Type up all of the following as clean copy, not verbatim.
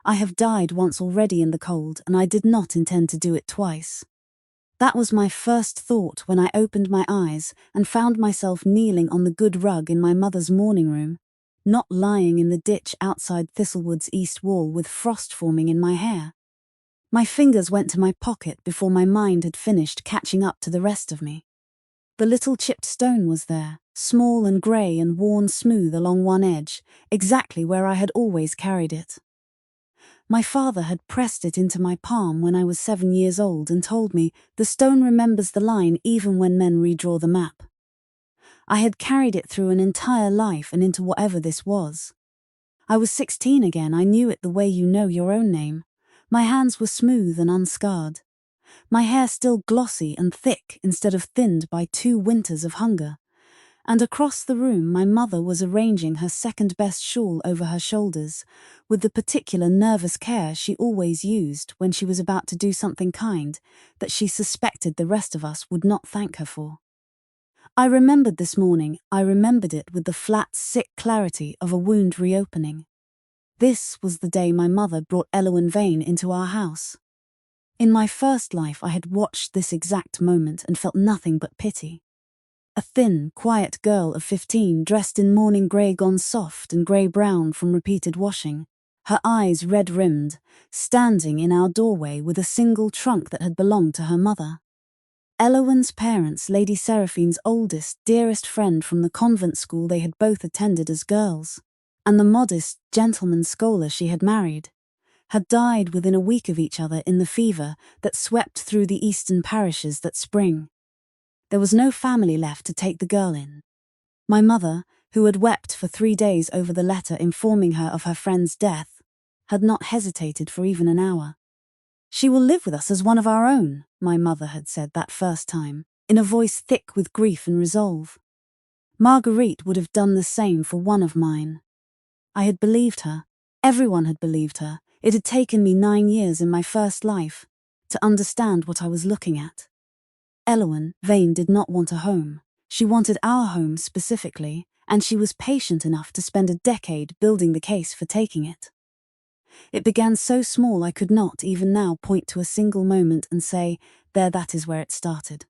I have died once already in the cold, and I did not intend to do it twice. That was my first thought when I opened my eyes and found myself kneeling on the good rug in my mother's morning room, not lying in the ditch outside Thistlewood's east wall with frost forming in my hair. My fingers went to my pocket before my mind had finished catching up to the rest of me. The little chipped stone was there, small and grey and worn smooth along one edge, exactly where I had always carried it. My father had pressed it into my palm when I was 7 years old and told me the stone remembers the line even when men redraw the map. I had carried it through an entire life and into whatever this was. I was 16 again. I knew it the way you know your own name. My hands were smooth and unscarred. My hair still glossy and thick instead of thinned by 2 winters of hunger. And across the room my mother was arranging her second-best shawl over her shoulders, with the particular nervous care she always used when she was about to do something kind that she suspected the rest of us would not thank her for. I remembered this morning. I remembered it with the flat, sick clarity of a wound reopening. This was the day my mother brought Elowen Vane into our house. In my first life I had watched this exact moment and felt nothing but pity. A thin, quiet girl of 15 dressed in morning grey gone soft and grey-brown from repeated washing, her eyes red-rimmed, standing in our doorway with a single trunk that had belonged to her mother. Elowen's parents, Lady Seraphine's oldest, dearest friend from the convent school they had both attended as girls, and the modest gentleman scholar she had married, had died within a week of each other in the fever that swept through the eastern parishes that spring. There was no family left to take the girl in. My mother, who had wept for 3 days over the letter informing her of her friend's death, had not hesitated for even an hour. "She will live with us as one of our own," my mother had said that first time, in a voice thick with grief and resolve. Marguerite would have done the same for one of mine. I had believed her. Everyone had believed her. It had taken me 9 years in my first life to understand what I was looking at. Elowen Vane did not want a home. She wanted our home specifically, and she was patient enough to spend a decade building the case for taking it. It began so small I could not, even now, point to a single moment and say, there, that is where it started.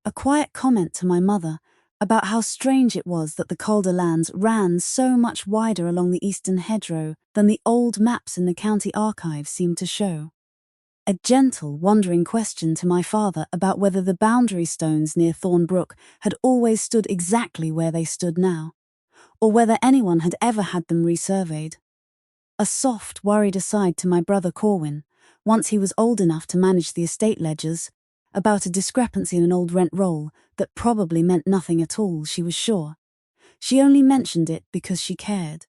A quiet comment to my mother about how strange it was that the Calder lands ran so much wider along the eastern hedgerow than the old maps in the county archives seemed to show. A gentle, wondering question to my father about whether the boundary stones near Thornbrook had always stood exactly where they stood now, or whether anyone had ever had them resurveyed. A soft, worried aside to my brother Corwin, once he was old enough to manage the estate ledgers, about a discrepancy in an old rent roll that probably meant nothing at all, she was sure. She only mentioned it because she cared.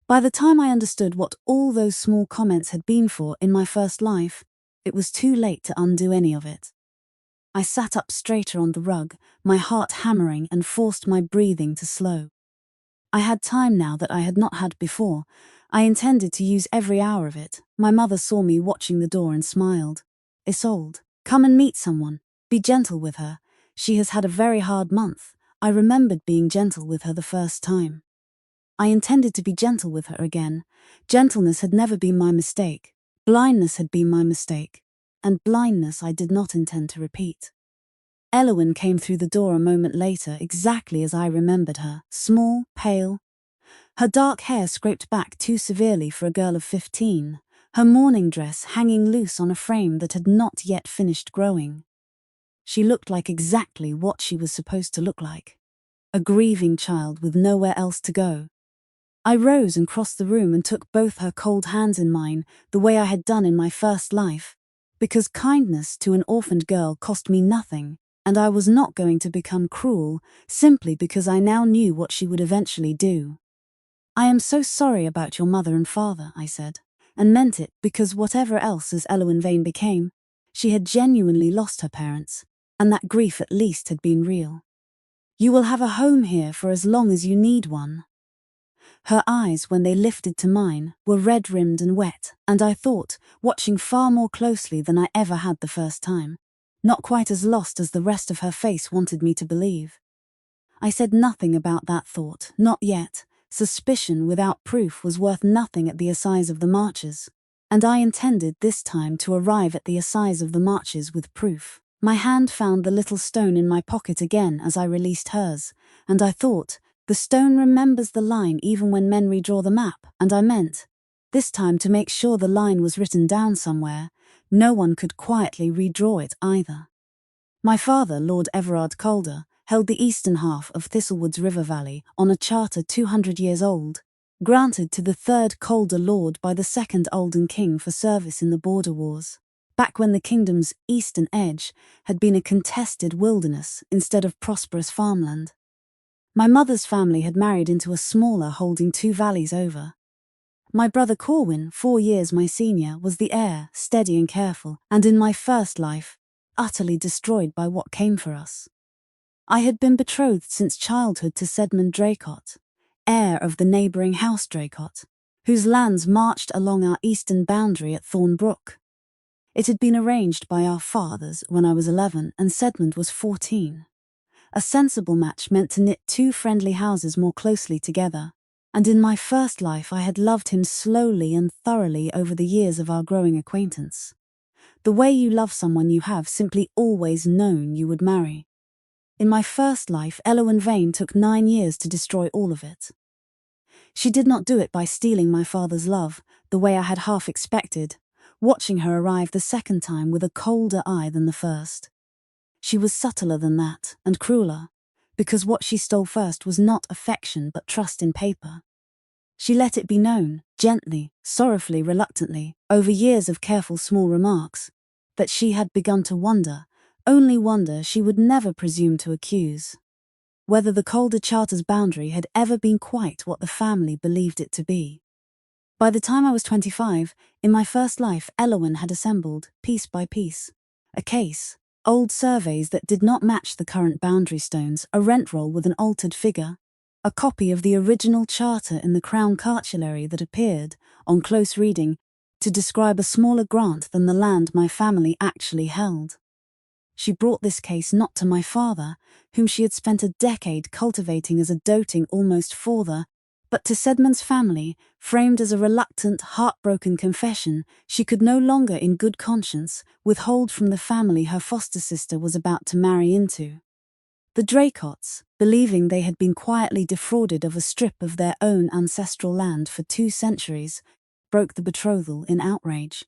By the time I understood what all those small comments had been for in my first life, it was too late to undo any of it. I sat up straighter on the rug, my heart hammering, and forced my breathing to slow. I had time now that I had not had before. I intended to use every hour of it. My mother saw me watching the door and smiled. "Isolde, come and meet someone. Be gentle with her. She has had a very hard month." I remembered being gentle with her the first time. I intended to be gentle with her again. Gentleness had never been my mistake. Blindness had been my mistake, and blindness I did not intend to repeat. Elowen came through the door a moment later, exactly as I remembered her, small, pale. Her dark hair scraped back too severely for a girl of 15, her morning dress hanging loose on a frame that had not yet finished growing. She looked like exactly what she was supposed to look like, a grieving child with nowhere else to go. I rose and crossed the room and took both her cold hands in mine, the way I had done in my first life, because kindness to an orphaned girl cost me nothing, and I was not going to become cruel simply because I now knew what she would eventually do. "I am so sorry about your mother and father," I said, and meant it because whatever else as Elowen Vane became, she had genuinely lost her parents, and that grief at least had been real. "You will have a home here for as long as you need one." Her eyes, when they lifted to mine, were red-rimmed and wet, and I thought, watching far more closely than I ever had the first time, not quite as lost as the rest of her face wanted me to believe. I said nothing about that thought, not yet. Suspicion without proof was worth nothing at the Assize of the Marches. and I intended this time to arrive at the Assize of the Marches with proof. My hand found the little stone in my pocket again as I released hers, and I thought, the stone remembers the line even when men redraw the map, and I meant, this time to make sure the line was written down somewhere, no one could quietly redraw it either. My father, Lord Isolde Calder, held the eastern half of Thistlewood's river valley on a charter 200 years old, granted to the third Calder lord by the second Olden king for service in the border wars, back when the kingdom's eastern edge had been a contested wilderness instead of prosperous farmland. My mother's family had married into a smaller holding 2 valleys over. My brother Corwin, 4 years my senior, was the heir, steady and careful, and in my first life, utterly destroyed by what came for us. I had been betrothed since childhood to Sedmund Draycott, heir of the neighbouring House Draycott, whose lands marched along our eastern boundary at Thornbrook. It had been arranged by our fathers when I was 11 and Sedmund was 14. A sensible match meant to knit 2 friendly houses more closely together, and in my first life I had loved him slowly and thoroughly over the years of our growing acquaintance. The way you love someone you have simply always known you would marry. In my first life, Elowen Vane took 9 years to destroy all of it. She did not do it by stealing my father's love, the way I had half expected, watching her arrive the second time with a colder eye than the first. She was subtler than that, and crueler, because what she stole first was not affection but trust in paper. She let it be known, gently, sorrowfully, reluctantly, over years of careful small remarks, that she had begun to wonder, only wonder she would never presume to accuse, whether the Calder Charter's boundary had ever been quite what the family believed it to be. By the time I was 25, in my first life, Elowen had assembled, piece by piece, a case, old surveys that did not match the current boundary stones, a rent roll with an altered figure, a copy of the original charter in the Crown Cartulary that appeared, on close reading, to describe a smaller grant than the land my family actually held. She brought this case not to my father, whom she had spent a decade cultivating as a doting almost father, but to Sedmund's family, framed as a reluctant, heartbroken confession she could no longer in good conscience withhold from the family her foster sister was about to marry into. The Draycotts, believing they had been quietly defrauded of a strip of their own ancestral land for 2 centuries, broke the betrothal in outrage.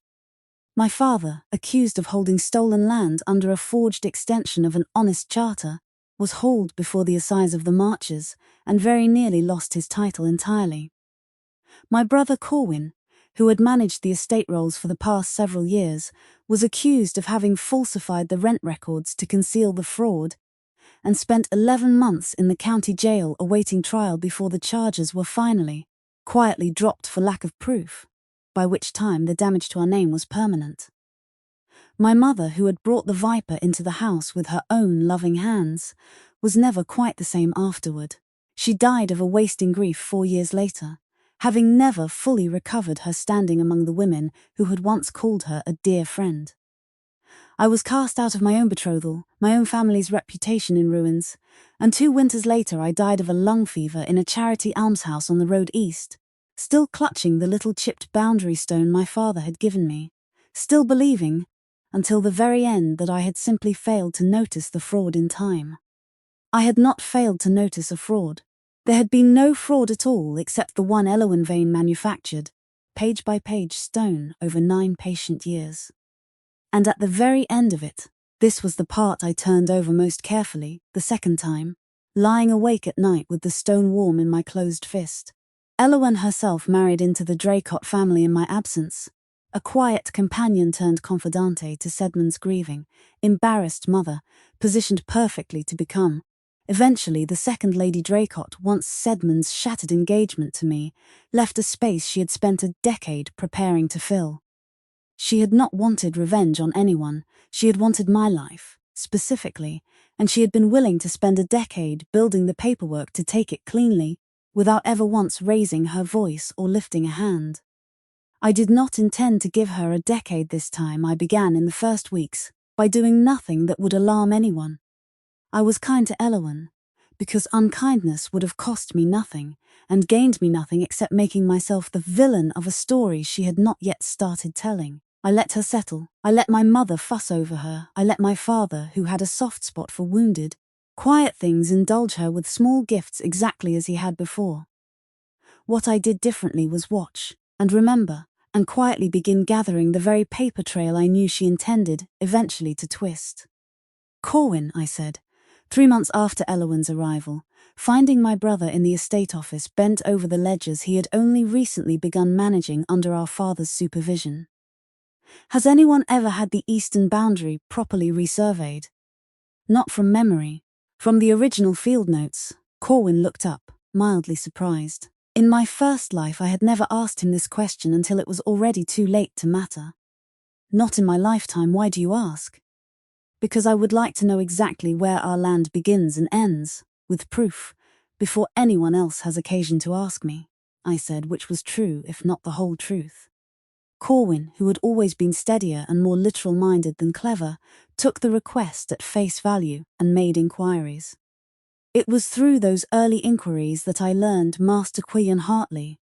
My father, accused of holding stolen land under a forged extension of an honest charter, was hauled before the Assize of the Marches and very nearly lost his title entirely. My brother Corwin, who had managed the estate rolls for the past several years, was accused of having falsified the rent records to conceal the fraud and spent 11 months in the county jail awaiting trial before the charges were finally, quietly dropped for lack of proof, by which time the damage to our name was permanent. My mother, who had brought the viper into the house with her own loving hands, was never quite the same afterward. She died of a wasting grief 4 years later, having never fully recovered her standing among the women who had once called her a dear friend. I was cast out of my own betrothal, my own family's reputation in ruins, and 2 winters later I died of a lung fever in a charity almshouse on the road east, still clutching the little chipped boundary stone my father had given me, still believing, until the very end, that I had simply failed to notice the fraud in time. I had not failed to notice a fraud. There had been no fraud at all except the one Elowen Vane manufactured, page by page stone over 9 patient years. And at the very end of it, this was the part I turned over most carefully, the second time, lying awake at night with the stone warm in my closed fist. Elowen herself married into the Draycott family in my absence, a quiet companion turned confidante to Sedmund's grieving, embarrassed mother, positioned perfectly to become, eventually, the second Lady Draycott. Once Sedmund's shattered engagement to me left a space she had spent a decade preparing to fill. She had not wanted revenge on anyone, she had wanted my life, specifically, and she had been willing to spend a decade building the paperwork to take it cleanly, without ever once raising her voice or lifting a hand. I did not intend to give her a decade this time. I began in the first weeks, by doing nothing that would alarm anyone. I was kind to Elowen, because unkindness would have cost me nothing, and gained me nothing except making myself the villain of a story she had not yet started telling. I let her settle. I let my mother fuss over her. I let my father, who had a soft spot for wounded, quiet things, indulge her with small gifts exactly as he had before. What I did differently was watch, and remember, and quietly begin gathering the very paper trail I knew she intended, eventually to twist. Corwin, I said, 3 months after Elowen's arrival, finding my brother in the estate office bent over the ledgers he had only recently begun managing under our father's supervision. Has anyone ever had the eastern boundary properly resurveyed? Not from memory. From the original field notes. Corwin looked up, mildly surprised. In my first life I had never asked him this question until it was already too late to matter. Not in my lifetime, why do you ask? Because I would like to know exactly where our land begins and ends, with proof, before anyone else has occasion to ask me, I said, which was true, if not the whole truth. Corwin, who had always been steadier and more literal-minded than clever, took the request at face value and made inquiries. It was through those early inquiries that I learned Master Quillian Hartley,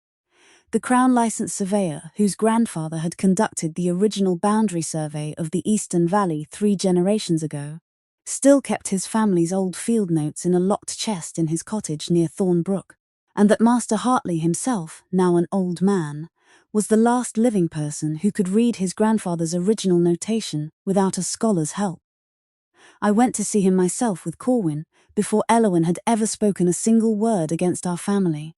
the Crown-licensed surveyor whose grandfather had conducted the original boundary survey of the Eastern Valley 3 generations ago, still kept his family's old field notes in a locked chest in his cottage near Thorn Brook, and that Master Hartley himself, now an old man, was the last living person who could read his grandfather's original notation without a scholar's help. I went to see him myself with Corwin before Elowen had ever spoken a single word against our family.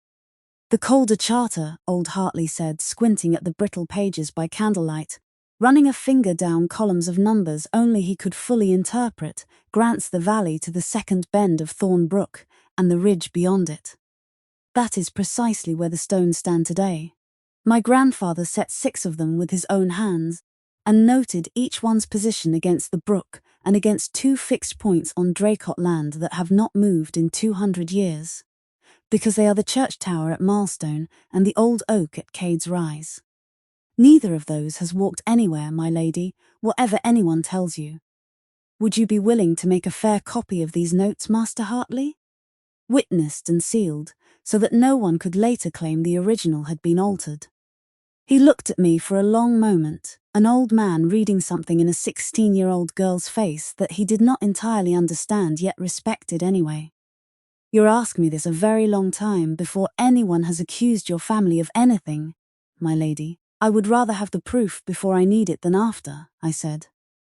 The Calder Charter, old Hartley said, squinting at the brittle pages by candlelight, running a finger down columns of numbers only he could fully interpret, grants the valley to the second bend of Thorn Brook and the ridge beyond it. That is precisely where the stones stand today. My grandfather set 6 of them with his own hands, and noted each one's position against the brook and against 2 fixed points on Draycott land that have not moved in 200 years, because they are the church tower at Milestone and the old oak at Cade's Rise. Neither of those has walked anywhere, my lady, whatever anyone tells you. Would you be willing to make a fair copy of these notes, Master Hartley? Witnessed and sealed, so that no one could later claim the original had been altered. He looked at me for a long moment, an old man reading something in a 16-year-old girl's face that he did not entirely understand yet respected anyway. You're asking me this a very long time before anyone has accused your family of anything, my lady. I would rather have the proof before I need it than after, I said.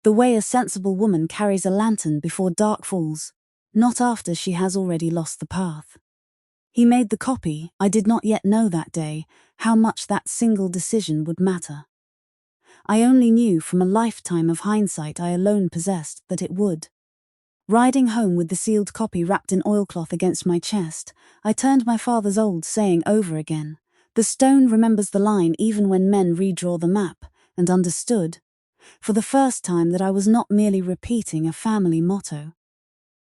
The way a sensible woman carries a lantern before dark falls, not after she has already lost the path. He made the copy. I did not yet know that day how much that single decision would matter. I only knew from a lifetime of hindsight I alone possessed that it would. Riding home with the sealed copy wrapped in oilcloth against my chest, I turned my father's old saying over again. The stone remembers the line even when men redraw the map, and understood, for the first time, that I was not merely repeating a family motto.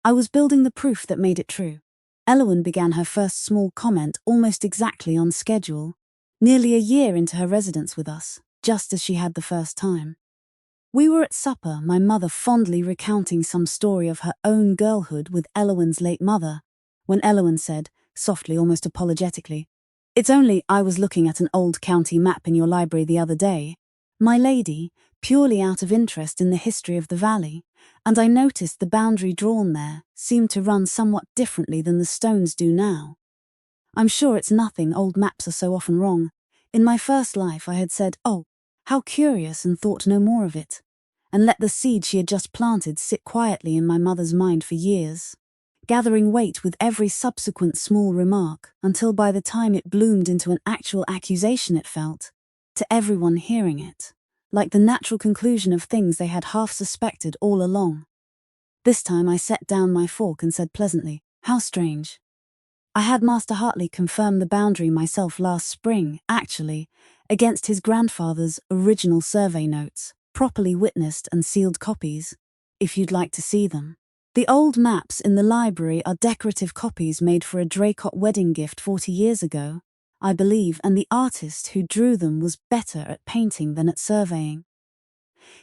I was building the proof that made it true. Elowen began her first small comment almost exactly on schedule, nearly a year into her residence with us, just as she had the first time. We were at supper, my mother fondly recounting some story of her own girlhood with Elowen's late mother, when Elowen said, softly, almost apologetically, "It's only I was looking at an old county map in your library the other day, my lady, purely out of interest in the history of the valley, and I noticed the boundary drawn there seemed to run somewhat differently than the stones do now. I'm sure it's nothing, old maps are so often wrong. In my first life I had said, oh, how curious, and thought no more of it, and let the seed she had just planted sit quietly in my mother's mind for years, gathering weight with every subsequent small remark, until by the time it bloomed into an actual accusation it felt, to everyone hearing it, like the natural conclusion of things they had half suspected all along. This time I set down my fork and said pleasantly, how strange. I had Master Hartley confirm the boundary myself last spring, actually, against his grandfather's original survey notes, properly witnessed and sealed copies, if you'd like to see them. The old maps in the library are decorative copies made for a Draycott wedding gift 40 years ago, I believe, and the artist who drew them was better at painting than at surveying.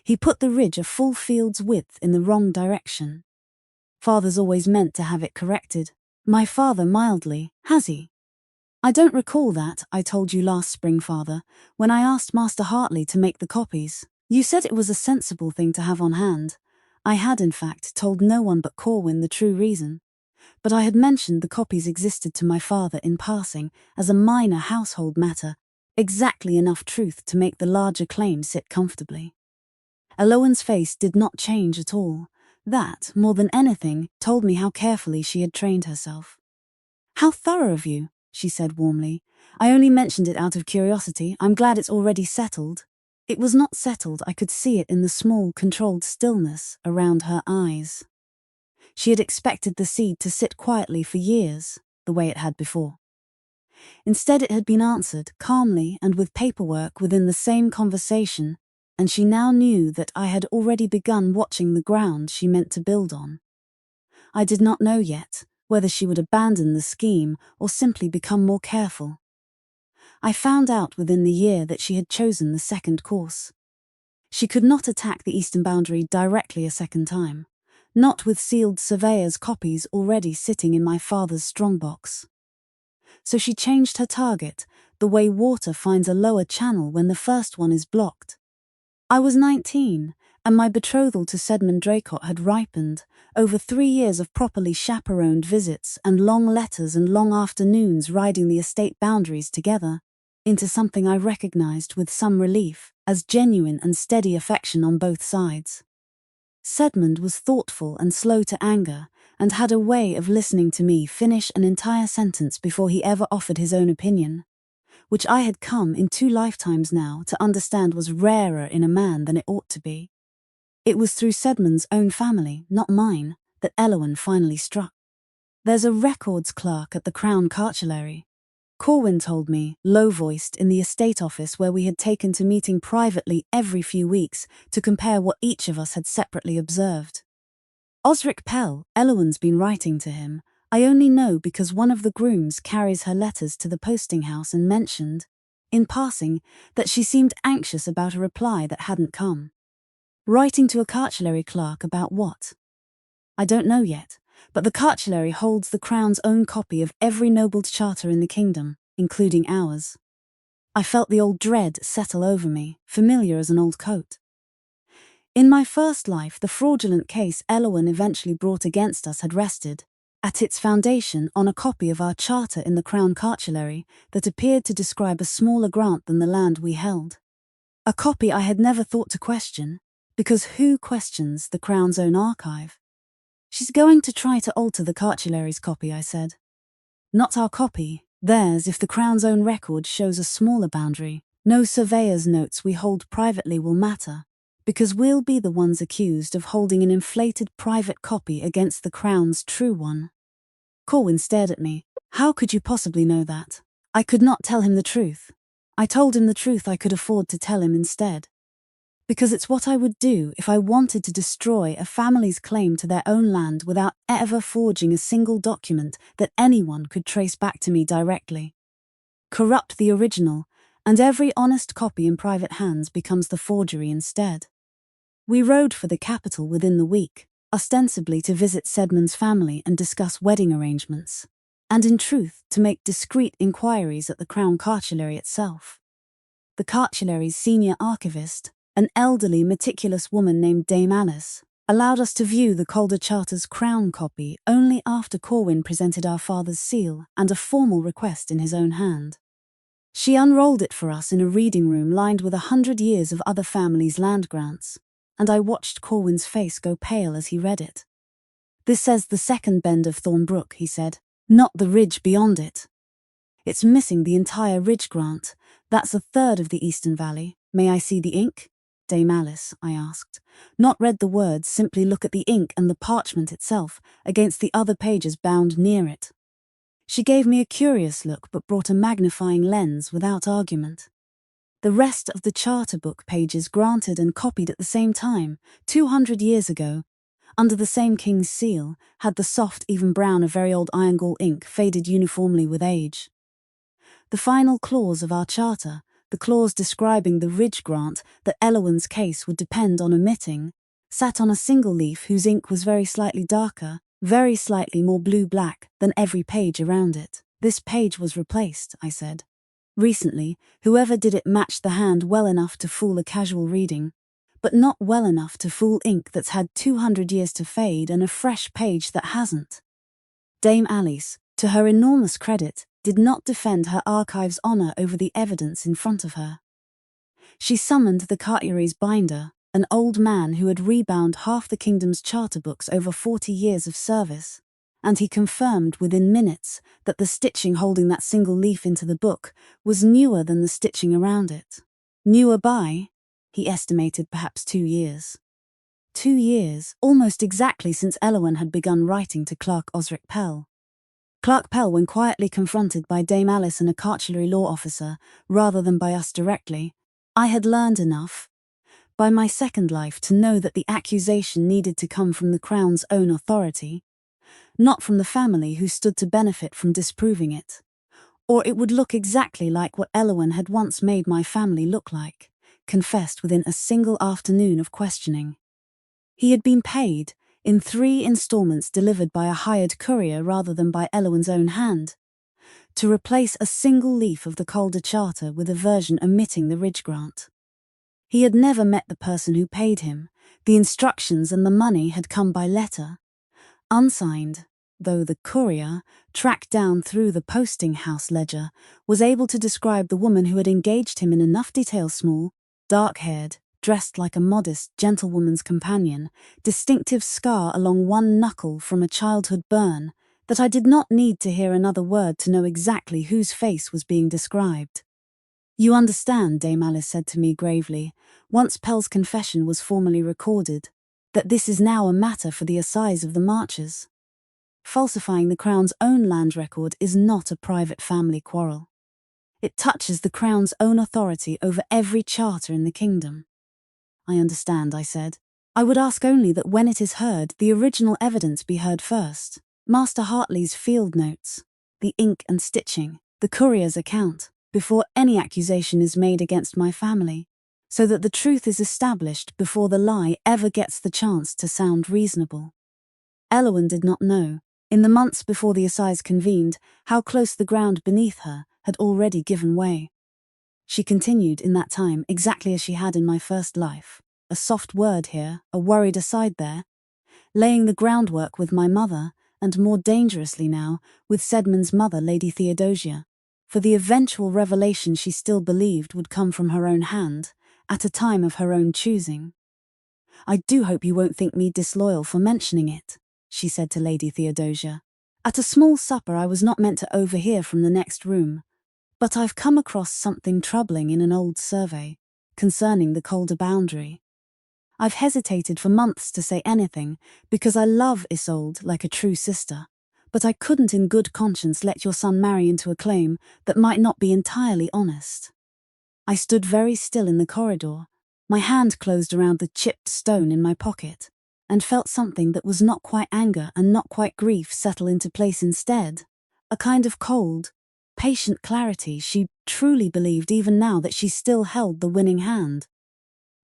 He put the ridge a full field's width in the wrong direction. Father's always meant to have it corrected. My father mildly, has he? I don't recall that, I told you last spring, father, when I asked Master Hartley to make the copies. You said it was a sensible thing to have on hand. I had, in fact, told no one but Corwin the true reason. But I had mentioned the copies existed to my father in passing as a minor household matter, exactly enough truth to make the larger claim sit comfortably. Elowen's face did not change at all. That, more than anything, told me how carefully she had trained herself. How thorough of you, she said warmly. I only mentioned it out of curiosity. I'm glad it's already settled. It was not settled. I could see it in the small, controlled stillness around her eyes. She had expected the seed to sit quietly for years, the way it had before. Instead, it had been answered, calmly and with paperwork within the same conversation, and she now knew that I had already begun watching the ground she meant to build on. I did not know yet whether she would abandon the scheme or simply become more careful. I found out within the year that she had chosen the second course. She could not attack the eastern boundary directly a second time, not with sealed surveyor's copies already sitting in my father's strongbox. So she changed her target, the way water finds a lower channel when the first one is blocked. I was 19, and my betrothal to Sedmond Draycott had ripened over 3 years of properly chaperoned visits and long letters and long afternoons riding the estate boundaries together, into something I recognized with some relief as genuine and steady affection on both sides. Sedmond was thoughtful and slow to anger, and had a way of listening to me finish an entire sentence before he ever offered his own opinion, which I had come in 2 lifetimes now to understand was rarer in a man than it ought to be. It was through Sedmond's own family, not mine, that Elowen finally struck. There's a records clerk at the Crown Cartulary, Corwin told me, low-voiced, in the estate office where we had taken to meeting privately every few weeks to compare what each of us had separately observed. Osric Pell, Elowen's been writing to him. I only know because one of the grooms carries her letters to the posting house and mentioned, in passing, that she seemed anxious about a reply that hadn't come. Writing to a cartulary clerk about what? I don't know yet, but the cartulary holds the Crown's own copy of every nobled charter in the kingdom, including ours. I felt the old dread settle over me, familiar as an old coat. In my first life, the fraudulent case Elowen eventually brought against us had rested, at its foundation, on a copy of our charter in the Crown Cartulary that appeared to describe a smaller grant than the land we held. A copy I had never thought to question, because who questions the Crown's own archive? She's going to try to alter the Cartulary's copy, I said. Not our copy, theirs if the Crown's own record shows a smaller boundary. No surveyor's notes we hold privately will matter, because we'll be the ones accused of holding an inflated private copy against the Crown's true one. Corwin stared at me. How could you possibly know that? I could not tell him the truth. I told him the truth I could afford to tell him instead. Because it's what I would do if I wanted to destroy a family's claim to their own land without ever forging a single document that anyone could trace back to me directly. Corrupt the original, and every honest copy in private hands becomes the forgery instead. We rode for the capital within the week, ostensibly to visit Sedmond's family and discuss wedding arrangements, and in truth to make discreet inquiries at the Crown Cartulary itself. The Cartulary's senior archivist, an elderly, meticulous woman named Dame Alice, allowed us to view the Calder Charter's Crown copy only after Corwin presented our father's seal and a formal request in his own hand. She unrolled it for us in a reading room lined with 100 years of other families' land grants, and I watched Corwin's face go pale as he read it. This says the second bend of Thornbrook, he said, not the ridge beyond it. It's missing the entire ridge grant. That's a third of the Eastern Valley. May I see the ink? Dame Alice, I asked. Not read the words, simply look at the ink and the parchment itself, against the other pages bound near it. She gave me a curious look but brought a magnifying lens without argument. The rest of the charter book pages granted and copied at the same time, 200 years ago, under the same king's seal, had the soft, even brown of very old iron-gall ink faded uniformly with age. The final clause of our charter, the clause describing the ridge grant that Elowen's case would depend on omitting, sat on a single leaf whose ink was very slightly darker, very slightly more blue-black than every page around it. "This page was replaced," I said. "Recently, whoever did it matched the hand well enough to fool a casual reading, but not well enough to fool ink that's had 200 years to fade and a fresh page that hasn't." Dame Alice, to her enormous credit, did not defend her archive's honor over the evidence in front of her. She summoned the Cartier's binder, an old man who had rebound half the kingdom's charter books over 40 years of service, and he confirmed within minutes that the stitching holding that single leaf into the book was newer than the stitching around it. Newer by, he estimated, perhaps 2 years. 2 years, almost exactly since Elowen had begun writing to Clerk Osric Pell. Clerk Pell, when quietly confronted by Dame Alice and a cartulary law officer, rather than by us directly, I had learned enough, by my second life, to know that the accusation needed to come from the Crown's own authority, not from the family who stood to benefit from disproving it, or it would look exactly like what Elowen had once made my family look like, confessed within a single afternoon of questioning. He had been paid, in 3 installments delivered by a hired courier rather than by Elowen's own hand, to replace a single leaf of the Calder Charter with a version omitting the Ridge Grant. He had never met the person who paid him. The instructions and the money had come by letter, unsigned, though the courier, tracked down through the posting house ledger, was able to describe the woman who had engaged him in enough detail: small, dark-haired, dressed like a modest gentlewoman's companion, distinctive scar along one knuckle from a childhood burn, that I did not need to hear another word to know exactly whose face was being described. "You understand," Dame Alice said to me gravely, once Pell's confession was formally recorded, "that this is now a matter for the Assize of the Marches. Falsifying the Crown's own land record is not a private family quarrel. It touches the Crown's own authority over every charter in the kingdom." "I understand," I said. "I would ask only that when it is heard, the original evidence be heard first. Master Hartley's field notes, the ink and stitching, the courier's account, before any accusation is made against my family, so that the truth is established before the lie ever gets the chance to sound reasonable." Elowen did not know, in the months before the Assize convened, how close the ground beneath her had already given way. She continued in that time exactly as she had in my first life, a soft word here, a worried aside there, laying the groundwork with my mother, and more dangerously now, with Sedmund's mother, Lady Theodosia, for the eventual revelation she still believed would come from her own hand, at a time of her own choosing. "I do hope you won't think me disloyal for mentioning it," she said to Lady Theodosia, at a small supper I was not meant to overhear from the next room, "but I've come across something troubling in an old survey, concerning the Calder boundary. I've hesitated for months to say anything, because I love Isolde like a true sister, but I couldn't in good conscience let your son marry into a claim that might not be entirely honest." I stood very still in the corridor, my hand closed around the chipped stone in my pocket, and felt something that was not quite anger and not quite grief settle into place instead, a kind of cold, patient clarity. She truly believed even now that she still held the winning hand.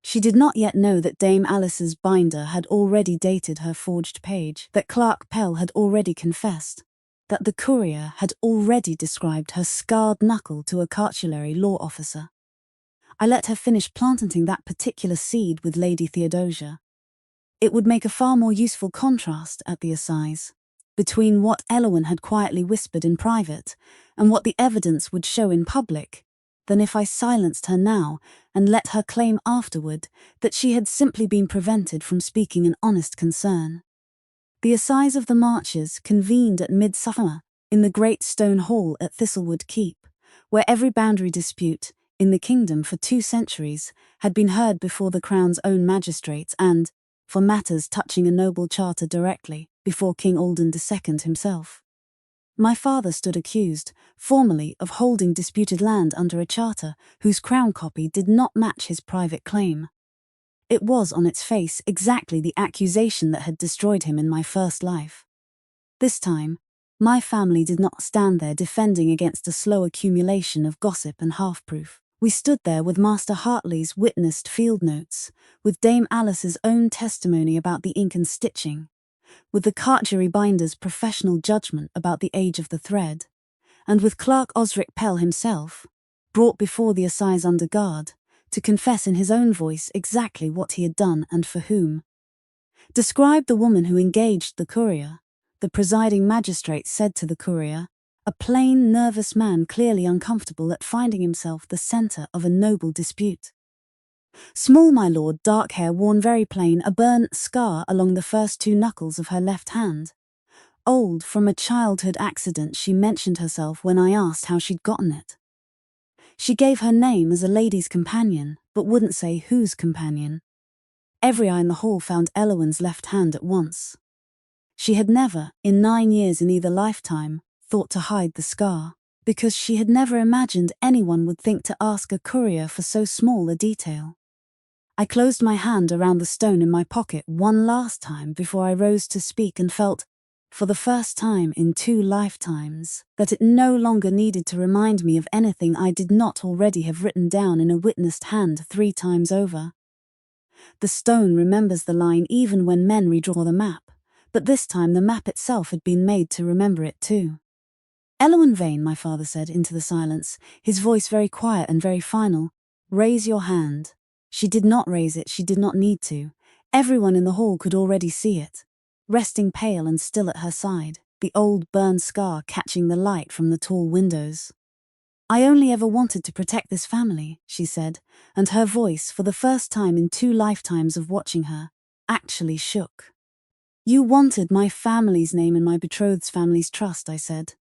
She did not yet know that Dame Alice's binder had already dated her forged page, that Clerk Pell had already confessed, that the courier had already described her scarred knuckle to a cartulary law officer. I let her finish planting that particular seed with Lady Theodosia. It would make a far more useful contrast at the Assize between what Elowen had quietly whispered in private and what the evidence would show in public, than if I silenced her now and let her claim afterward that she had simply been prevented from speaking an honest concern. The Assize of the Marches convened at midsummer in the great stone hall at Thistlewood Keep, where every boundary dispute in the kingdom for 2 centuries had been heard before the Crown's own magistrates and, for matters touching a noble charter directly, before King Alden II himself. My father stood accused, formally, of holding disputed land under a charter whose crown copy did not match his private claim. It was on its face exactly the accusation that had destroyed him in my first life. This time, my family did not stand there defending against a slow accumulation of gossip and half-proof. We stood there with Master Hartley's witnessed field notes, with Dame Alice's own testimony about the ink and stitching, with the cartgery binder's professional judgment about the age of the thread, and with Clerk Osric Pell himself, brought before the Assize under guard, to confess in his own voice exactly what he had done and for whom. Described the woman who engaged the courier, the presiding magistrate said to the courier, a plain, nervous man clearly uncomfortable at finding himself the centre of a noble dispute. Small, my lord, dark hair worn very plain, a burnt scar along the first two knuckles of her left hand. Old, from a childhood accident, she mentioned herself when I asked how she'd gotten it. She gave her name as a lady's companion, but wouldn't say whose companion. Every eye in the hall found Elowen's left hand at once. She had never, in 9 years in either lifetime, thought to hide the scar, because she had never imagined anyone would think to ask a courier for so small a detail. I closed my hand around the stone in my pocket one last time before I rose to speak and felt, for the first time in 2 lifetimes, that it no longer needed to remind me of anything I did not already have written down in a witnessed hand 3 times over. The stone remembers the line even when men redraw the map, but this time the map itself had been made to remember it too. Elowen Vane, my father said into the silence, his voice very quiet and very final. Raise your hand. She did not raise it, she did not need to. Everyone in the hall could already see it. Resting pale and still at her side, the old burned scar catching the light from the tall windows. I only ever wanted to protect this family, she said, and her voice, for the first time in 2 lifetimes of watching her, actually shook. You wanted my family's name and my betrothed's family's trust, I said.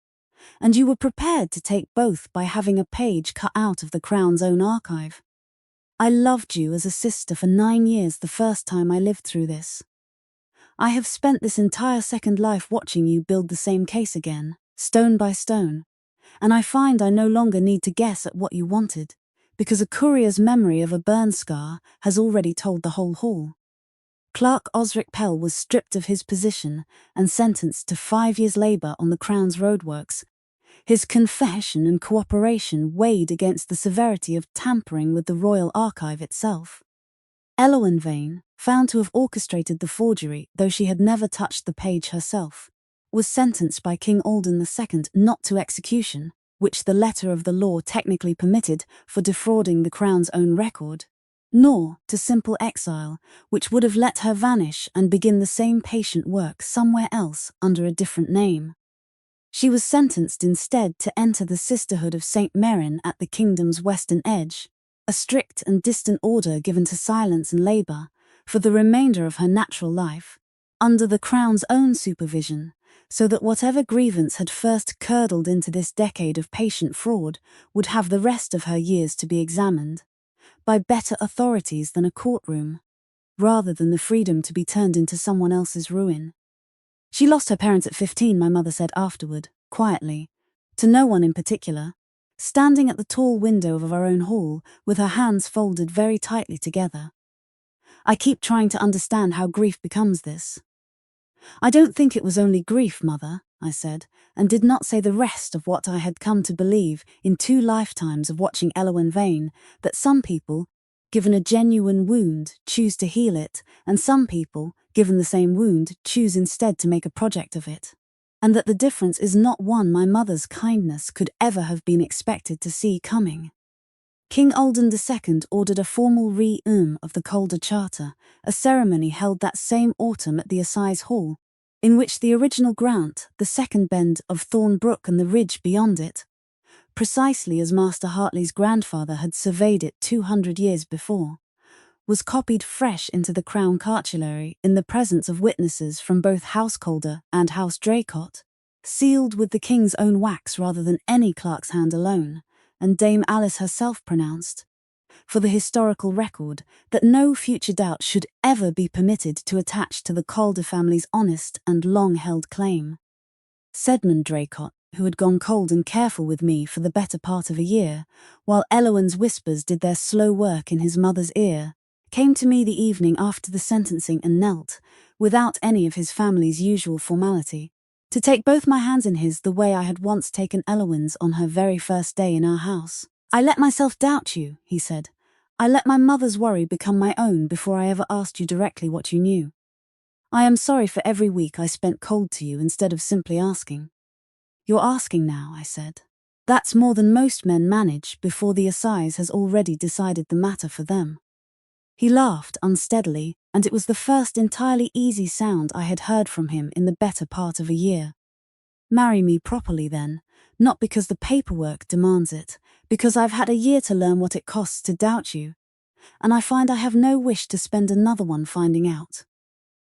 And you were prepared to take both by having a page cut out of the Crown's own archive. I loved you as a sister for 9 years the first time I lived through this. I have spent this entire second life watching you build the same case again, stone by stone, and I find I no longer need to guess at what you wanted, because a courier's memory of a burn scar has already told the whole hall. Clerk Osric Pell was stripped of his position and sentenced to 5 years' labour on the Crown's roadworks. His confession and cooperation weighed against the severity of tampering with the Royal Archive itself. Elowen Vane, found to have orchestrated the forgery, though she had never touched the page herself, was sentenced by King Alden II not to execution, which the letter of the law technically permitted for defrauding the Crown's own record, nor to simple exile, which would have let her vanish and begin the same patient work somewhere else under a different name. She was sentenced instead to enter the Sisterhood of St. Merrin at the kingdom's western edge, a strict and distant order given to silence and labour, for the remainder of her natural life, under the Crown's own supervision, so that whatever grievance had first curdled into this decade of patient fraud would have the rest of her years to be examined, by better authorities than a courtroom, rather than the freedom to be turned into someone else's ruin. She lost her parents at 15, my mother said afterward, quietly, to no one in particular, standing at the tall window of our own hall with her hands folded very tightly together. I keep trying to understand how grief becomes this. I don't think it was only grief, Mother, I said, and did not say the rest of what I had come to believe in 2 lifetimes of watching Elowen Vane, that some people, given a genuine wound, choose to heal it, and some people, given the same wound, choose instead to make a project of it. And that the difference is not one my mother's kindness could ever have been expected to see coming. King Alden II ordered a formal of the Calder Charter, a ceremony held that same autumn at the Assize Hall, in which the original grant, the second bend of Thorn Brook and the ridge beyond it, precisely as Master Hartley's grandfather had surveyed it 200 years before, was copied fresh into the Crown Cartulary in the presence of witnesses from both House Calder and House Draycott, sealed with the King's own wax rather than any clerk's hand alone, and Dame Alice herself pronounced, for the historical record, that no future doubt should ever be permitted to attach to the Calder family's honest and long-held claim. Sedmond Draycott, who had gone cold and careful with me for the better part of a year, while Elowen's whispers did their slow work in his mother's ear, came to me the evening after the sentencing and knelt, without any of his family's usual formality, to take both my hands in his the way I had once taken Elowen's on her very first day in our house. I let myself doubt you, he said. I let my mother's worry become my own before I ever asked you directly what you knew. I am sorry for every week I spent cold to you instead of simply asking. You're asking now, I said. That's more than most men manage before the Assize has already decided the matter for them. He laughed unsteadily, and it was the first entirely easy sound I had heard from him in the better part of a year. Marry me properly then, not because the paperwork demands it, because I've had a year to learn what it costs to doubt you, and I find I have no wish to spend another one finding out.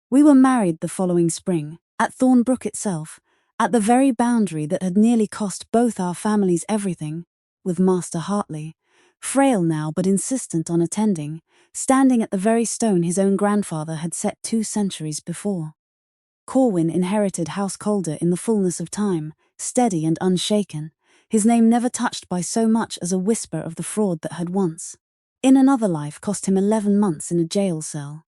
We were married the following spring, at Thornbrook itself, at the very boundary that had nearly cost both our families everything, with Master Hartley, frail now but insistent on attending, standing at the very stone his own grandfather had set 2 centuries before. Corwin inherited House Calder in the fullness of time, steady and unshaken, his name never touched by so much as a whisper of the fraud that had once, in another life, cost him 11 months in a jail cell.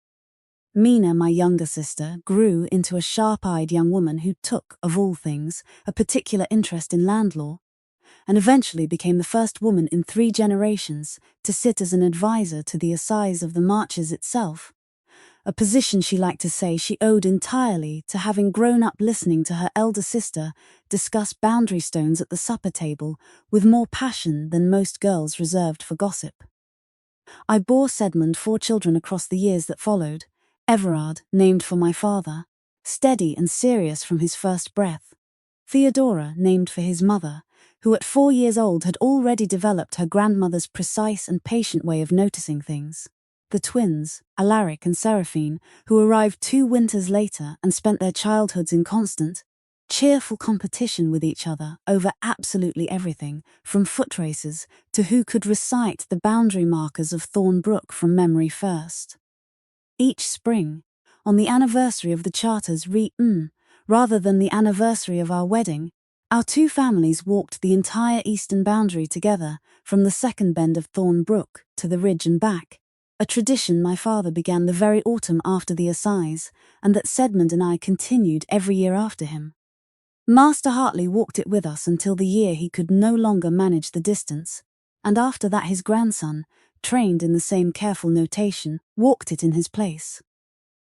Mina, my younger sister, grew into a sharp-eyed young woman who took, of all things, a particular interest in land law, and eventually became the first woman in 3 generations to sit as an advisor to the Assize of the Marches itself, a position she liked to say she owed entirely to having grown up listening to her elder sister discuss boundary stones at the supper table with more passion than most girls reserved for gossip. I bore Sedmund 4 children across the years that followed, Everard, named for my father, steady and serious from his first breath, Theodora, named for his mother, who at 4 years old had already developed her grandmother's precise and patient way of noticing things, the twins, Alaric and Seraphine, who arrived 2 winters later and spent their childhoods in constant, cheerful competition with each other over absolutely everything, from foot races to who could recite the boundary markers of Thornbrook from memory first. Each spring, on the anniversary of the charter's rather than the anniversary of our wedding, our 2 families walked the entire eastern boundary together, from the second bend of Thornbrook to the ridge and back, a tradition my father began the very autumn after the Assize, and that Sedmund and I continued every year after him. Master Hartley walked it with us until the year he could no longer manage the distance, and after that his grandson, trained in the same careful notation, walked it in his place.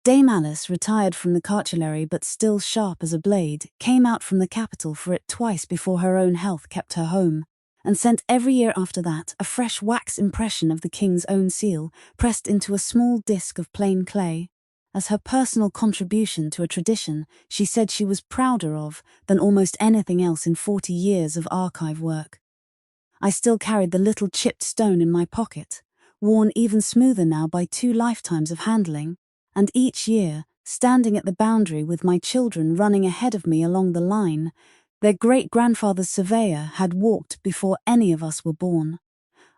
Dame Alice, retired from the cartulary but still sharp as a blade, came out from the capital for it twice before her own health kept her home, and sent every year after that a fresh wax impression of the king's own seal, pressed into a small disc of plain clay, as her personal contribution to a tradition she said she was prouder of than almost anything else in 40 years of archive work. I still carried the little chipped stone in my pocket, worn even smoother now by 2 lifetimes of handling, and each year, standing at the boundary with my children running ahead of me along the line, their great-grandfather's surveyor had walked before any of us were born.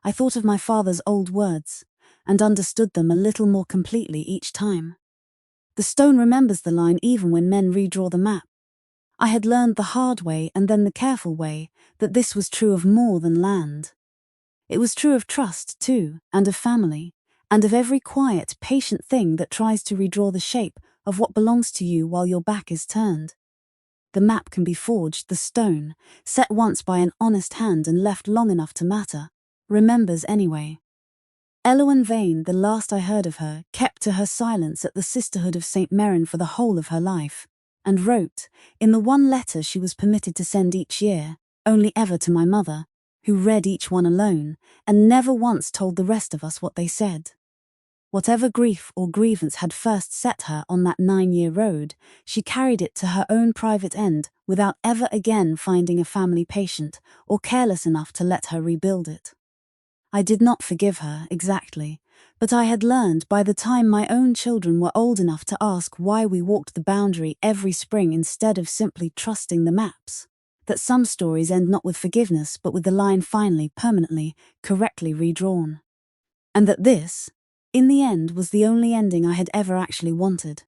I thought of my father's old words, and understood them a little more completely each time. The stone remembers the line even when men redraw the map. I had learned the hard way and then the careful way that this was true of more than land. It was true of trust, too, and of family, and of every quiet, patient thing that tries to redraw the shape of what belongs to you while your back is turned. The map can be forged, the stone, set once by an honest hand and left long enough to matter, remembers anyway. Elowen Vane, the last I heard of her, kept to her silence at the Sisterhood of St. Merrin for the whole of her life, and wrote, in the 1 letter she was permitted to send each year, only ever to my mother, who read each one alone, and never once told the rest of us what they said. Whatever grief or grievance had first set her on that 9-year road, she carried it to her own private end without ever again finding a family patient or careless enough to let her rebuild it. I did not forgive her, exactly, but I had learned by the time my own children were old enough to ask why we walked the boundary every spring instead of simply trusting the maps, that some stories end not with forgiveness but with the line finally, permanently, correctly redrawn. And that this, in the end, was the only ending I had ever actually wanted.